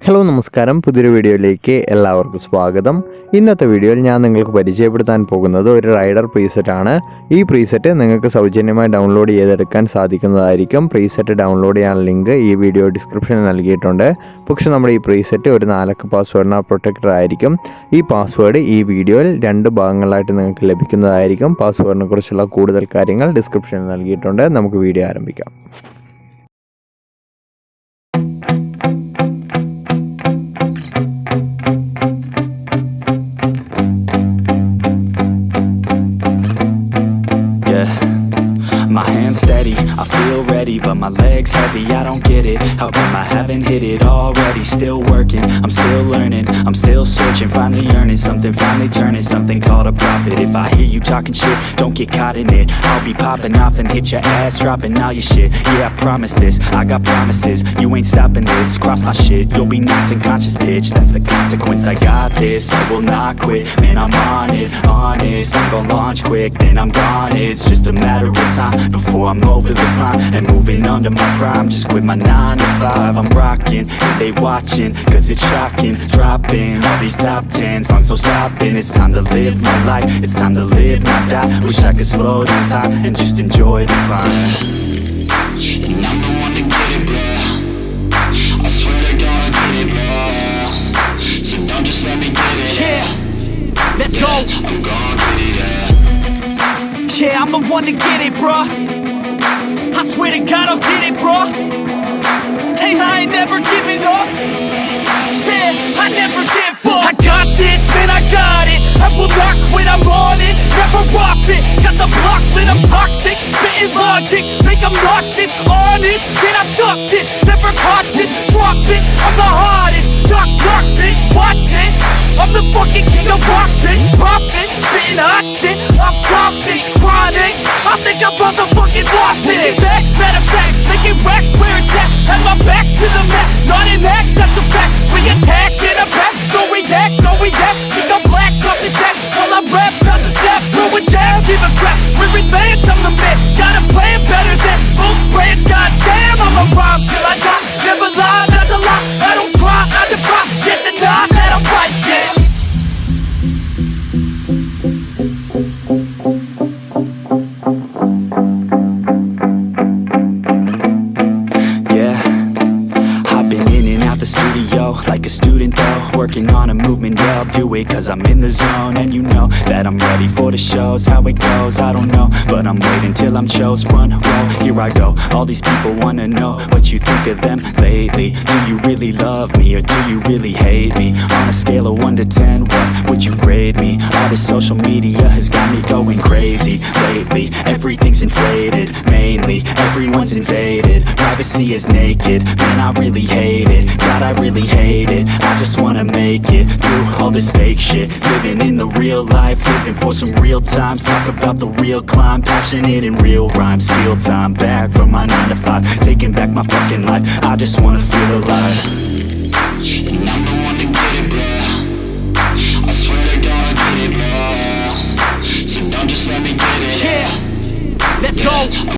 Hello നമസ്കാരം, പുതിയൊരു വീഡിയോയിലേക്ക് എല്ലാവർക്കും സ്വാഗതം. ഇന്നത്തെ വീഡിയോയിൽ ഞാൻ നിങ്ങൾക്ക് പരിചയപ്പെടുത്താൻ പോകുന്നത് ഒരു റൈഡർ പ്രീസെറ്റാണ്. ഈ പ്രീസെറ്റ് നിങ്ങൾക്ക് സൗജന്യമായി ഡൗൺലോഡ് ചെയ്തെടുക്കാൻ സാധിക്കുന്നതായിരിക്കും. പ്രീസെറ്റ് ഡൗൺലോഡ് ചെയ്യാൻ ലിങ്ക് ഈ വീഡിയോ ഡിസ്ക്രിപ്ഷനിൽ നൽകിയിട്ടുണ്ട്. പക്ഷേ നമ്മുടെ ഈ പ്രീസെറ്റ് ഒരു 4 പാസ്വേഡിന് പ്രൊട്ടക്റ്റഡ് ആയിരിക്കും. ഈ പാസ്വേഡ് ഈ വീഡിയോയിൽ 2 ഭാഗങ്ങളായിട്ട് നിങ്ങൾക്ക് ലഭിക്കുന്നതായിരിക്കും. പാസ്വേഡിനെ കുറിച്ചുള്ള കൂടുതൽ കാര്യങ്ങൾ ഡിസ്ക്രിപ്ഷനിൽ നൽകിയിട്ടുണ്ട്. നമുക്ക് വീഡിയോ ആരംഭിക്കാം. My hands steady, I feel ready, but my legs heavy, I don't get it. How come I haven't hit it already? Still working, I'm still learning, I'm still searching, finally earning something, finally turning something called a profit. If I hear you talking shit, don't get caught in it. I'll be popping off and hit your ass, dropping all your shit. Yeah, I promise this, I got promises, you ain't stopping this. Cross my shit, you'll be knocked unconscious, bitch. That's the consequence, I got this, I will not quit. Man, I'm on it, honest, I'm gon' launch quick, then I'm gone. It's just a matter of time before I'm over the climb and moving under my prime. Just quit my 9 to 5, I'm rocking and they watching, cause it's shocking. Dropping all these top 10 songs, no stopping. It's time to live my life, it's time to live, not die. Wish I could slow down time and just enjoy the climb. And I'm the one to get it, bro. I swear to God I get it, bro. So don't just let me get it. Yeah, let's go. I'm gonna get it, yeah. Yeah, I'm the one to get it, bruh. I swear to God I'll get it, bruh. Hey, I ain't never giving up. Yeah, I never give up. I got this, man, I got it. I will not quit, I'm on it. Never off it. Got the block lit, I'm toxic. Spitting logic, make them nauseous. Honest, can I stop this? Never cautious, drop it. I'm the hardest. Knock, knock, bitch, watch it. I'm the fucking king of rock, bitch. Profit, spitting hot shit. Off topic, chronic. I think I'm motherfucking lost it. Take it back, matter of fact, making racks where it's at. Have my back to the mat, not an act, that's a fact. We attack in a back, no react, no react. Think I'm black, up his back. While I rap, not to snap, throw a jab, give a crap. We're advanced, I'm the man. Got a plan better than most brands. Goddamn, I'm a rhyme till I die. Never lie, that's a lie. I don't try, I defy. Get to nod, that I'm right, yeah. Like a student though, working on a movement, yeah, I'll do it cause I'm in the zone. And you know that I'm ready for the shows. How it goes, I don't know, but I'm waiting till I'm chose. Front row, here I go. All these people wanna know what you think of them lately. Do you really love me or do you really hate me? On a scale of 1 to 10, what would you grade me? All this social media has got me going crazy lately. Everything's inflated, mainly everyone's invaded. Privacy is naked, man, I really hate it. God, I really hate it. I just wanna make it through all this fake shit. Living in the real life, living for some real times. Talk about the real climb, passionate in real rhymes. Steal time back from my 9 to 5, taking back my fucking life. I just wanna feel alive. And I'm the one to get it, bro. I swear to God I get it, bro. So don't just let me get it. Yeah, let's go.